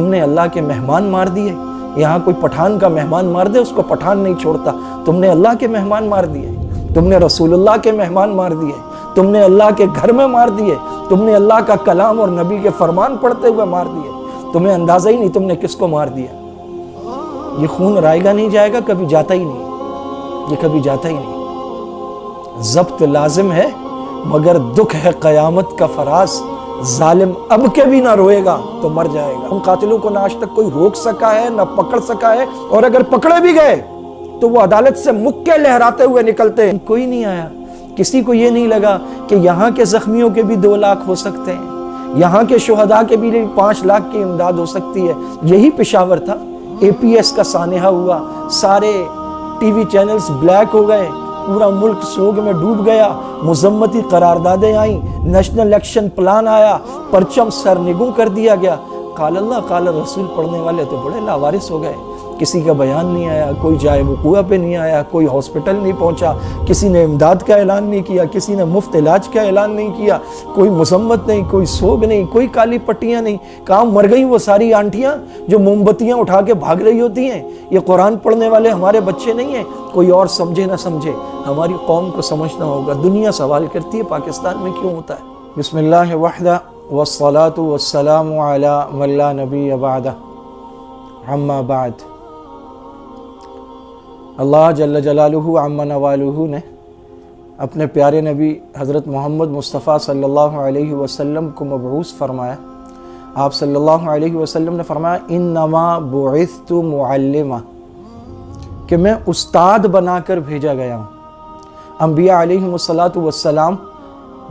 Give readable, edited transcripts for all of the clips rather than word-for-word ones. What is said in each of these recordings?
تم نے اللہ کے مہمان مار دیے. یہاں کوئی پٹھان کا مہمان مار دے اس کو پٹھان نہیں چھوڑتا. تم نے اللہ کے مہمان مار دیے, تم نے رسول اللہ کے مہمان مار دیے, تم نے اللہ کے گھر میں مار دیے, تم نے اللہ کا کلام اور نبی کے فرمان پڑھتے ہوئے مار دیے. تمہیں اندازہ ہی نہیں تم نے کس کو مار دیا. یہ خون رائے گا نہیں جائے گا, کبھی جاتا ہی نہیں, یہ کبھی جاتا ہی نہیں. ضبط لازم ہے مگر دکھ ہے قیامت کا فراز. ظالم اب کے بھی نہ روئے گا تو مر جائے گا. ان قاتلوں کو نہ آج تک کوئی روک سکا ہے نہ پکڑ سکا ہے, اور اگر پکڑے بھی گئے تو وہ عدالت سے مکے لہراتے ہوئے نکلتے ہیں. کوئی نہیں آیا, کسی کو یہ نہیں لگا کہ یہاں کے زخمیوں کے بھی 2 لاکھ ہو سکتے ہیں, یہاں کے شہداء کے بھی 5 لاکھ کی امداد ہو سکتی ہے. یہی پشاور تھا, APS کا سانحہ ہوا, سارے ٹی وی چینلز بلیک ہو گئے, پورا ملک سوگ میں ڈوب گیا, مذمتی قراردادیں آئیں, نیشنل ایکشن پلان آیا, پرچم سرنگوں کر دیا گیا. قال اللہ قال رسول پڑھنے والے تو بڑے لاوارث ہو گئے. کسی کا بیان نہیں آیا, کوئی جائے وقوع پہ نہیں آیا, کوئی ہاسپٹل نہیں پہنچا, کسی نے امداد کا اعلان نہیں کیا, کسی نے مفت علاج کا اعلان نہیں کیا, کوئی مذمت نہیں, کوئی سوگ نہیں, کوئی کالی پٹیاں نہیں. کہاں مر گئی وہ ساری آنٹیاں جو موم بتیاں اٹھا کے بھاگ رہی ہوتی ہیں. یہ قرآن پڑھنے والے ہمارے بچے نہیں ہیں. کوئی اور سمجھے نہ سمجھے, ہماری قوم کو سمجھنا ہوگا. دنیا سوال کرتی ہے پاکستان میں کیوں ہوتا ہے. بسم اللہ وحدہ والصلاة والسلام علی من لا نبی بعدہ, اما بعد. اللہ جل جلالہ عم نوالہ نے اپنے پیارے نبی حضرت محمد مصطفیٰ صلی اللہ علیہ وسلم کو مبعوث فرمایا. آپ صلی اللہ علیہ وسلم نے فرمایا انما بعثت معلما, کہ میں استاد بنا کر بھیجا گیا ہوں. انبیاء علیہم السلام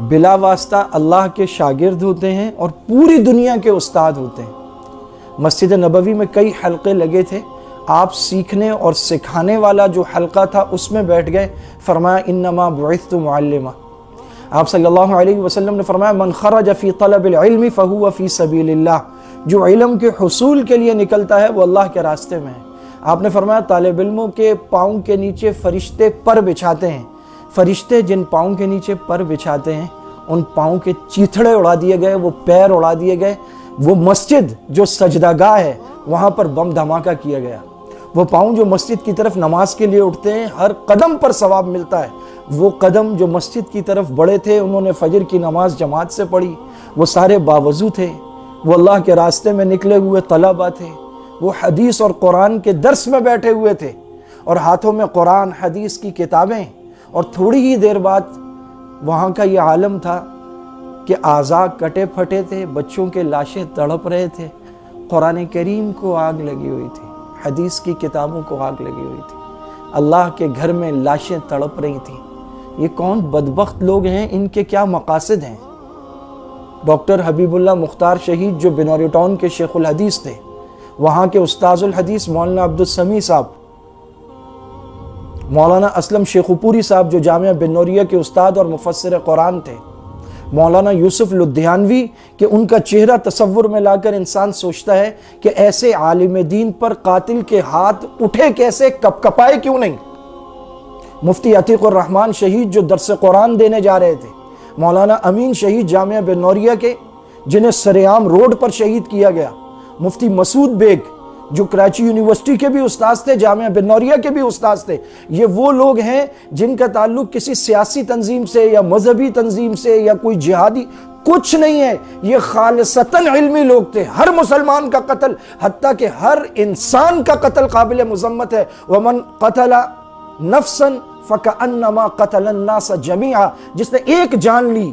بلا واسطہ اللہ کے شاگرد ہوتے ہیں اور پوری دنیا کے استاد ہوتے ہیں. مسجد نبوی میں کئی حلقے لگے تھے, آپ سیکھنے اور سکھانے والا جو حلقہ تھا اس میں بیٹھ گئے. فرمایا انما بعثت معلما. آپ صلی اللہ علیہ وسلم نے فرمایا من خرج فی طلب العلم فہو فی سبیل اللہ, جو علم کے حصول کے لیے نکلتا ہے وہ اللہ کے راستے میں ہے. آپ نے فرمایا طالب علموں کے پاؤں کے نیچے فرشتے پر بچھاتے ہیں. فرشتے جن پاؤں کے نیچے پر بچھاتے ہیں ان پاؤں کے چیتھڑے اڑا دیے گئے, وہ پیر اڑا دیے گئے. وہ مسجد جو سجدہ گاہ ہے وہاں پر بم دھماکہ کیا گیا. وہ پاؤں جو مسجد کی طرف نماز کے لیے اٹھتے ہیں ہر قدم پر ثواب ملتا ہے. وہ قدم جو مسجد کی طرف بڑھے تھے انہوں نے فجر کی نماز جماعت سے پڑھی, وہ سارے باوضو تھے, وہ اللہ کے راستے میں نکلے ہوئے طلبہ تھے, وہ حدیث اور قرآن کے درس میں بیٹھے ہوئے تھے اور ہاتھوں میں قرآن حدیث کی کتابیں. اور تھوڑی ہی دیر بعد وہاں کا یہ عالم تھا کہ اعضاء کٹے پھٹے تھے, بچوں کے لاشیں تڑپ رہے تھے, قرآن کریم کو آگ لگی ہوئی تھی, حدیث کی کتابوں کو آگ لگی ہوئی تھی, اللہ کے گھر میں لاشیں تڑپ رہی تھیں. یہ کون بدبخت لوگ ہیں, ان کے کیا مقاصد ہیں. ڈاکٹر حبیب اللہ مختار شہید جو بنوری ٹاؤن کے شیخ الحدیث تھے, وہاں کے استاذ الحدیث مولانا عبدالسمیع صاحب, مولانا اسلم شیخوپوری صاحب جو جامعہ بنوریہ کے استاد اور مفسر قرآن تھے, مولانا یوسف لدھیانوی کہ ان کا چہرہ تصور میں لا کر انسان سوچتا ہے کہ ایسے عالم دین پر قاتل کے ہاتھ اٹھے کیسے, کپ کپائے کیوں نہیں. مفتی عتیق الرحمن شہید جو درس قرآن دینے جا رہے تھے, مولانا امین شہید جامعہ بنوریہ کے جنہیں سریعام روڈ پر شہید کیا گیا, مفتی مسعود بیگ جو کراچی یونیورسٹی کے بھی استاذ تھے, جامعہ بنوریہ کے بھی استاذ تھے. یہ وہ لوگ ہیں جن کا تعلق کسی سیاسی تنظیم سے یا مذہبی تنظیم سے یا کوئی جہادی کچھ نہیں ہے. یہ خالصتاً علمی لوگ تھے. ہر مسلمان کا قتل, حتیٰ کہ ہر انسان کا قتل قابل مذمت ہے. وَمَنْ قَتَلَ نَفْسًا فَكَأَنَّمَا قَتَلَ النَّاسَ جَمِيعًا, جس نے ایک جان لی,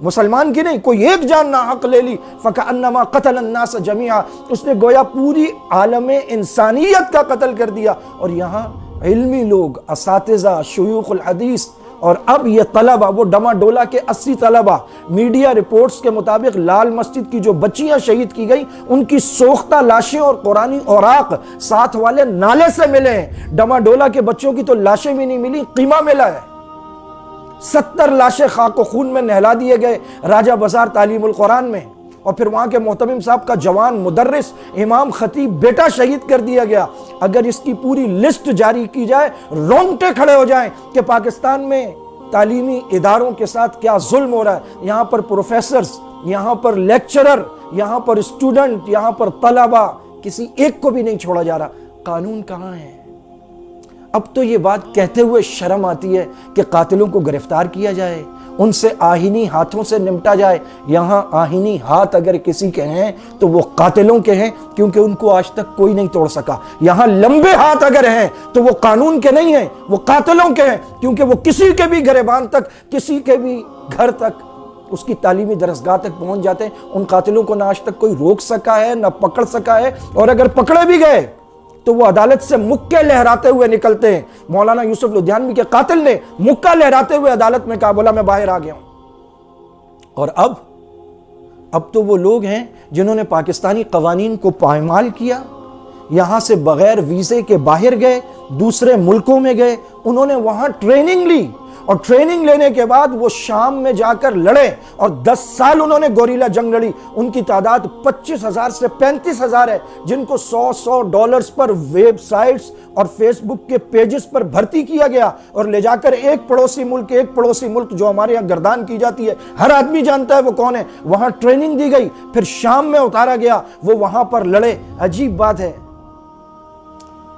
مسلمان کی نہیں, کوئی ایک جان ناحق لے لی, فَكَأَنَّمَا قَتَلَ النَّاسَ جَمِيعًا, اس نے گویا پوری عالم انسانیت کا قتل کر دیا. اور یہاں علمی لوگ, اساتذہ, شیوخ الحدیث, اور اب یہ طلبہ, وہ ڈما ڈولا کے 80 طلبہ, میڈیا رپورٹس کے مطابق لال مسجد کی جو بچیاں شہید کی گئیں ان کی سوختہ لاشیں اور قرآنی اوراق ساتھ والے نالے سے ملے ہیں. ڈما ڈولا کے بچوں کی تو لاشیں بھی نہیں ملی, قیمہ ملا ہے. 70 لاشیں خاک و خون میں نہلا دیے گئے راجہ بازار تعلیم القرآن میں. اور پھر وہاں کے محتمم صاحب کا جوان مدرس امام خطیب بیٹا شہید کر دیا گیا. اگر اس کی پوری لسٹ جاری کی جائے رونگٹے کھڑے ہو جائیں کہ پاکستان میں تعلیمی اداروں کے ساتھ کیا ظلم ہو رہا ہے. یہاں پر پروفیسرز یہاں پر لیکچرر، یہاں پر اسٹوڈنٹ، یہاں پر طلبہ، کسی ایک کو بھی نہیں چھوڑا جا رہا۔ قانون کہاں ہے؟ اب تو یہ بات کہتے ہوئے شرم آتی ہے کہ قاتلوں کو گرفتار کیا جائے، ان سے آہینی ہاتھوں سے نمٹا جائے۔ یہاں آہینی ہاتھ اگر کسی کے ہیں تو وہ قاتلوں کے ہیں، کیونکہ ان کو آج تک کوئی نہیں توڑ سکا۔ یہاں لمبے ہاتھ اگر ہیں تو وہ قانون کے نہیں ہیں، وہ قاتلوں کے ہیں، کیونکہ وہ کسی کے بھی گریبان تک، کسی کے بھی گھر تک، اس کی تعلیمی درسگاہ تک پہنچ جاتے ہیں۔ ان قاتلوں کو نہ آج تک کوئی روک سکا ہے، نہ پکڑ سکا ہے، اور اگر پکڑے بھی گئے تو وہ عدالت سے مکے لہراتے ہوئے نکلتے ہیں۔ مولانا یوسف لدھیانوی کے قاتل نے مکہ لہراتے ہوئے عدالت میں کہا، بولا میں باہر آ گیا ہوں۔ اور اب تو وہ لوگ ہیں جنہوں نے پاکستانی قوانین کو پائمال کیا، یہاں سے بغیر ویزے کے باہر گئے، دوسرے ملکوں میں گئے، انہوں نے وہاں ٹریننگ لی، اور ٹریننگ لینے کے بعد وہ شام میں جا کر لڑے، اور 10 سال انہوں نے گوریلا جنگ لڑی۔ ان کی تعداد 25,000 سے 35,000 ہے، جن کو $100 پر ویب سائٹس اور فیس بک کے پیجز پر بھرتی کیا گیا، اور لے جا کر ایک پڑوسی ملک جو ہمارے یہاں گردان کی جاتی ہے، ہر آدمی جانتا ہے وہ کون ہے، وہاں ٹریننگ دی گئی، پھر شام میں اتارا گیا، وہ وہاں پر لڑے۔ عجیب بات ہے،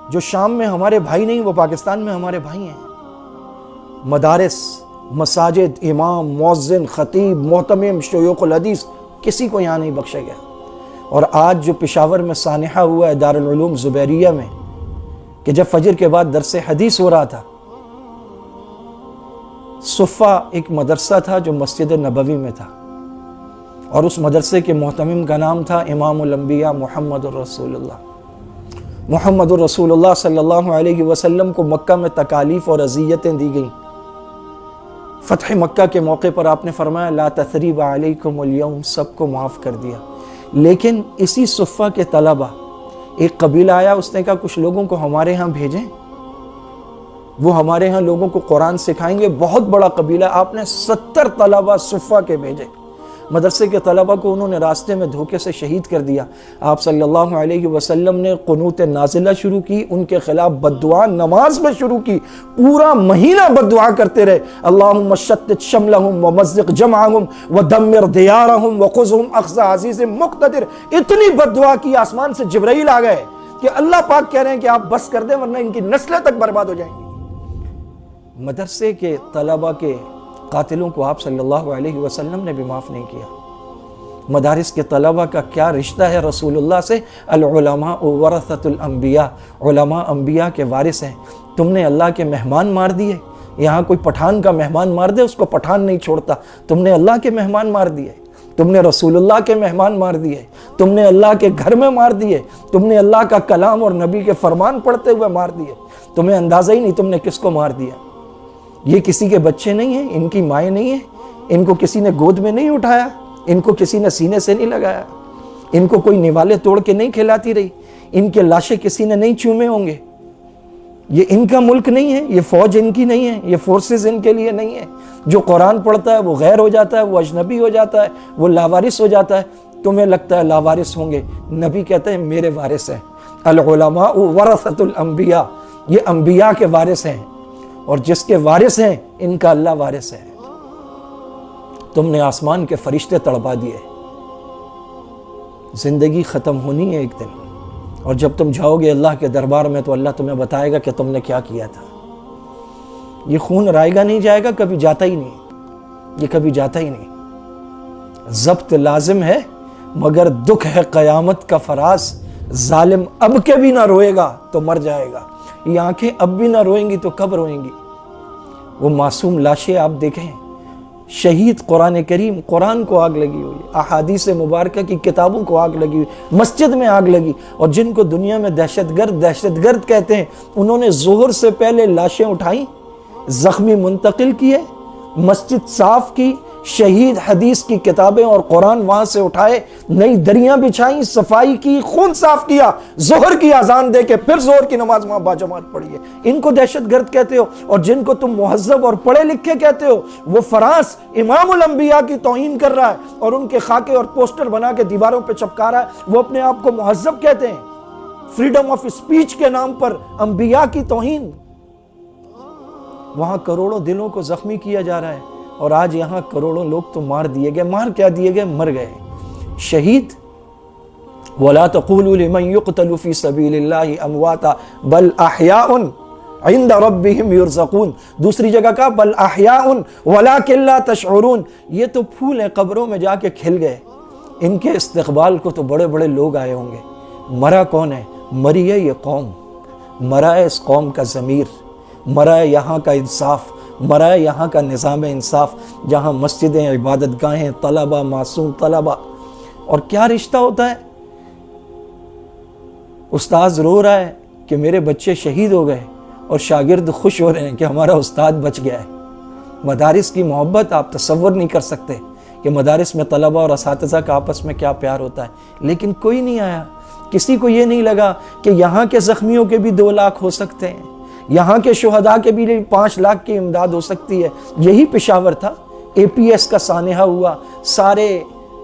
جو شام میں ہمارے بھائی نہیں، وہ پاکستان میں ہمارے بھائی ہیں۔ مدارس، مساجد، امام، مؤذن، خطیب، محتمم، شیوخ الحدیث، کسی کو یہاں نہیں بخشا گیا۔ اور آج جو پشاور میں سانحہ ہوا ہے دارالعلوم زبیریہ میں، کہ جب فجر کے بعد درس حدیث ہو رہا تھا، صفہ ایک مدرسہ تھا جو مسجد نبوی میں تھا، اور اس مدرسے کے محتمم کا نام تھا امام الانبیاء محمد الرسول اللہ۔ محمد الرسول اللہ صلی اللہ علیہ وسلم کو مکہ میں تکالیف اور اذیتیں دی گئیں۔ فتح مکہ کے موقع پر آپ نے فرمایا لا تثریب علیکم اليوم، سب کو معاف کر دیا۔ لیکن اسی صفہ کے طلبہ، ایک قبیلہ آیا، اس نے کہا کچھ لوگوں کو ہمارے ہاں بھیجیں، وہ ہمارے ہاں لوگوں کو قرآن سکھائیں گے۔ بہت بڑا قبیلہ، آپ نے 70 طلبہ صفہ کے بھیجے۔ مدرسے کے طلبہ کو انہوں نے راستے میں دھوکے سے شہید کر دیا۔ آپ صلی اللہ علیہ وسلم نے قنوت نازلہ شروع کی، ان کے خلاف بددعا نماز میں شروع کی، پورا مہینہ بددعا کرتے رہے۔ اللہم شتت شملہم ومزق جمعہم ودمر دیارہم وخذہم اخذ عزیز مقتدر۔ اتنی بددعا کی، آسمان سے جبرائیل آ گئے کہ اللہ پاک کہہ رہے ہیں کہ آپ بس کر دیں ورنہ ان کی نسلیں تک برباد ہو جائیں گی۔ مدرسے کے طلبہ کے قاتلوں کو آپ صلی اللہ علیہ وسلم نے بھی معاف نہیں کیا۔ مدارس کے طلبہ کا کیا رشتہ ہے رسول اللہ سے؟ العلماء ورثۃ الانبیاء، علماء انبیاء کے وارث ہیں۔ تم نے اللہ کے مہمان مار دیے۔ یہاں کوئی پٹھان کا مہمان مار دے، اس کو پٹھان نہیں چھوڑتا۔ تم نے اللہ کے مہمان مار دیے، تم نے رسول اللہ کے مہمان مار دیے، تم نے اللہ کے گھر میں مار دیے، تم نے اللہ کا کلام اور نبی کے فرمان پڑھتے ہوئے مار دیے۔ تمہیں اندازہ ہی نہیں تم نے کس کو مار دیا۔ یہ کسی کے بچے نہیں ہیں، ان کی مائیں نہیں ہیں، ان کو کسی نے گود میں نہیں اٹھایا، ان کو کسی نے سینے سے نہیں لگایا، ان کو کوئی نوالے توڑ کے نہیں کھلاتی رہی، ان کے لاشیں کسی نے نہیں چومے ہوں گے۔ یہ ان کا ملک نہیں ہے، یہ فوج ان کی نہیں ہے، یہ فورسز ان کے لیے نہیں ہے۔ جو قرآن پڑھتا ہے وہ غیر ہو جاتا ہے، وہ اجنبی ہو جاتا ہے، وہ لاوارث ہو جاتا ہے۔ تمہیں لگتا ہے لاوارث ہوں گے، نبی کہتے ہیں میرے وارث ہیں۔ العلماء ورثۃ الانبیاء، یہ انبیاء کے وارث ہیں، اور جس کے وارث ہیں ان کا اللہ وارث ہے۔ تم نے آسمان کے فرشتے تڑپا دیے۔ زندگی ختم ہونی ہے ایک دن، اور جب تم جاؤ گے اللہ کے دربار میں تو اللہ تمہیں بتائے گا کہ تم نے کیا کیا تھا۔ یہ خون رائے گا نہیں جائے گا، کبھی جاتا ہی نہیں، یہ کبھی جاتا ہی نہیں۔ ضبط لازم ہے مگر دکھ ہے قیامت کا فراز۔ ظالم اب کے بھی نہ روئے گا تو مر جائے گا۔ یہ آنکھیں اب بھی نہ روئیں گی تو کب روئیں گی؟ وہ معصوم لاشیں آپ دیکھیں، شہید قرآن کریم، قرآن کو آگ لگی ہوئی، احادیث مبارکہ کی کتابوں کو آگ لگی ہوئی، مسجد میں آگ لگی، اور جن کو دنیا میں دہشت گرد کہتے ہیں، انہوں نے ظہر سے پہلے لاشیں اٹھائیں، زخمی منتقل کیے، مسجد صاف کی، شہید حدیث کی کتابیں اور قرآن وہاں سے اٹھائے، نئی دریاں بچھائیں، صفائی کی، خون صاف کیا، ظہر کی اذان دے کے پھر ظہر کی نماز وہاں باجماعت پڑھی ہے۔ ان کو دہشت گرد کہتے ہو، اور جن کو تم مہذب اور پڑھے لکھے کہتے ہو، وہ فراس امام الانبیاء کی توہین کر رہا ہے اور ان کے خاکے اور پوسٹر بنا کے دیواروں پہ چپکا رہا ہے۔ وہ اپنے آپ کو مہذب کہتے ہیں۔ فریڈم آف اسپیچ کے نام پر انبیاء کی توہین۔ وہاں کروڑوں دلوں کو زخمی کیا جا رہا ہے، اور آج یہاں کروڑوں لوگ تو مار دیے گئے. مار کیا دیے گئے؟ مر گئے. شہید وَلَا تَقُولُوا لِمَنْ يُقْتَلُ فِي سَبِيلِ اللَّهِ أَمْوَاتًا بَلْ أَحْيَاءٌ عِنْدَ رَبِّهِمْ يُرْزَقُونَ. دوسری جگہ کا بَلْ أَحْيَاءٌ وَلَكِنْ لَا تَشْعُرُونَ. یہ تو پھول ہیں قبروں میں جا کے کھل گئے. ان کے استقبال کو تو بڑے بڑے لوگ آئے ہوں گے. مرا کون ہے؟ مری ہے یہ قوم. مرا ہے اس قوم کا ضمیر. مرا ہے یہاں کا انصاف. مرا ہے یہاں کا نظام انصاف جہاں مسجدیں، عبادت گاہیں، طلبہ، معصوم طلبہ. اور کیا رشتہ ہوتا ہے؟ استاذ رو رہا ہے کہ میرے بچے شہید ہو گئے اور شاگرد خوش ہو رہے ہیں کہ ہمارا استاد بچ گیا ہے. مدارس کی محبت آپ تصور نہیں کر سکتے کہ مدارس میں طلبہ اور اساتذہ کا آپس میں کیا پیار ہوتا ہے. لیکن کوئی نہیں آیا. کسی کو یہ نہیں لگا کہ یہاں کے زخمیوں کے بھی 2 لاکھ ہو سکتے ہیں, یہاں کے شہداء کے بھی 5 لاکھ کی امداد ہو سکتی ہے. یہی پشاور تھا, APS کا سانحہ ہوا, سارے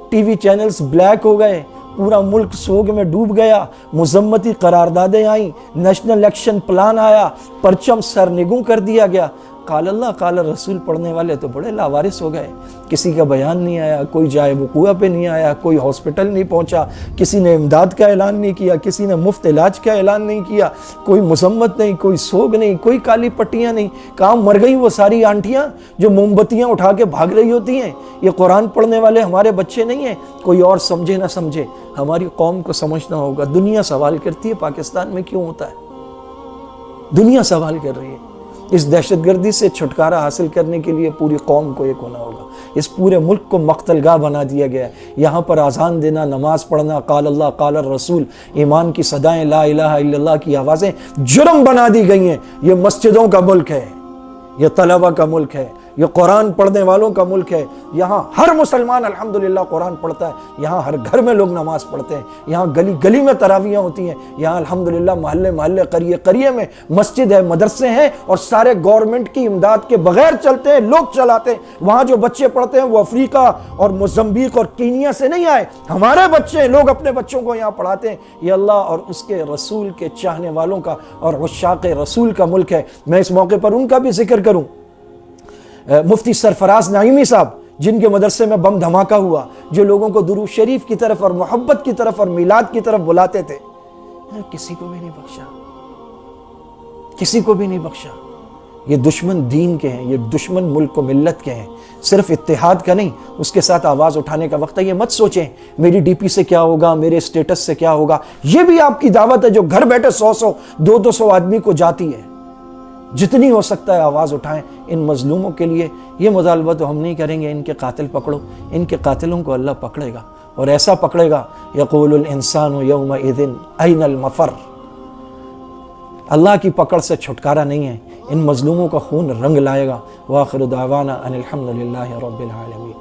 ٹی وی چینلز بلیک ہو گئے, پورا ملک سوگ میں ڈوب گیا, مذمتی قراردادیں آئیں, نیشنل ایکشن پلان آیا, پرچم سرنگوں کر دیا گیا. قال اللہ قال رسول پڑھنے والے تو بڑے لاوارث ہو گئے. کسی کا بیان نہیں آیا, کوئی جائے وقوع پہ نہیں آیا, کوئی ہاسپٹل نہیں پہنچا, کسی نے امداد کا اعلان نہیں کیا, کسی نے مفت علاج کا اعلان نہیں کیا, کوئی مذمت نہیں, کوئی سوگ نہیں, کوئی کالی پٹیاں نہیں. کہاں مر گئی وہ ساری آنٹیاں جو موم بتیاں اٹھا کے بھاگ رہی ہوتی ہیں؟ یہ قرآن پڑھنے والے ہمارے بچے نہیں ہیں. کوئی اور سمجھے نہ سمجھے, ہماری قوم کو سمجھنا ہوگا. دنیا سوال کرتی ہے پاکستان میں کیوں ہوتا ہے؟ دنیا سوال کر رہی ہے. اس دہشت گردی سے چھٹکارا حاصل کرنے کے لیے پوری قوم کو ایک ہونا ہوگا. اس پورے ملک کو مقتل گاہ بنا دیا گیا ہے. یہاں پر اذان دینا, نماز پڑھنا, قال اللہ قال الرسول, ایمان کی صدائیں, لا الہ الا اللہ کی آوازیں جرم بنا دی گئی ہیں. یہ مسجدوں کا ملک ہے, یہ طلبہ کا ملک ہے, یہ قرآن پڑھنے والوں کا ملک ہے. یہاں ہر مسلمان الحمدللہ قرآن پڑھتا ہے. یہاں ہر گھر میں لوگ نماز پڑھتے ہیں. یہاں گلی گلی میں تراویحیں ہوتی ہیں. یہاں الحمدللہ محلے محلے, قریے قریے میں مسجد ہے, مدرسے ہیں, اور سارے گورنمنٹ کی امداد کے بغیر چلتے ہیں, لوگ چلاتے ہیں. وہاں جو بچے پڑھتے ہیں وہ افریقہ اور موزمبیق اور کینیا سے نہیں آئے, ہمارے بچے, لوگ اپنے بچوں کو یہاں پڑھاتے ہیں. یہ اللہ اور اس کے رسول کے چاہنے والوں کا اور عشاق رسول کا ملک ہے. میں اس موقع پر ان کا بھی ذکر کروں. مفتی سرفراز نعیمی صاحب, جن کے مدرسے میں بم دھماکہ ہوا, جو لوگوں کو درود شریف کی طرف اور محبت کی طرف اور میلاد کی طرف بلاتے تھے, کسی کو بھی نہیں بخشا, کسی کو بھی نہیں بخشا. یہ دشمن دین کے ہیں, یہ دشمن ملک و ملت کے ہیں. صرف اتحاد کا نہیں, اس کے ساتھ آواز اٹھانے کا وقت ہے. یہ مت سوچیں میری ڈی پی سے کیا ہوگا, میرے اسٹیٹس سے کیا ہوگا. یہ بھی آپ کی دعوت ہے جو گھر بیٹھے 100 200 آدمی کو جاتی ہے. جتنی ہو سکتا ہے آواز اٹھائیں ان مظلوموں کے لیے. یہ مطالبہ تو ہم نہیں کریں گے ان کے قاتل پکڑو, ان کے قاتلوں کو اللہ پکڑے گا, اور ایسا پکڑے گا یقول الانسان یومئذ این المفر. اللہ کی پکڑ سے چھٹکارا نہیں ہے. ان مظلوموں کا خون رنگ لائے گا. وآخر دعوانا ان الحمدللہ رب العالمین.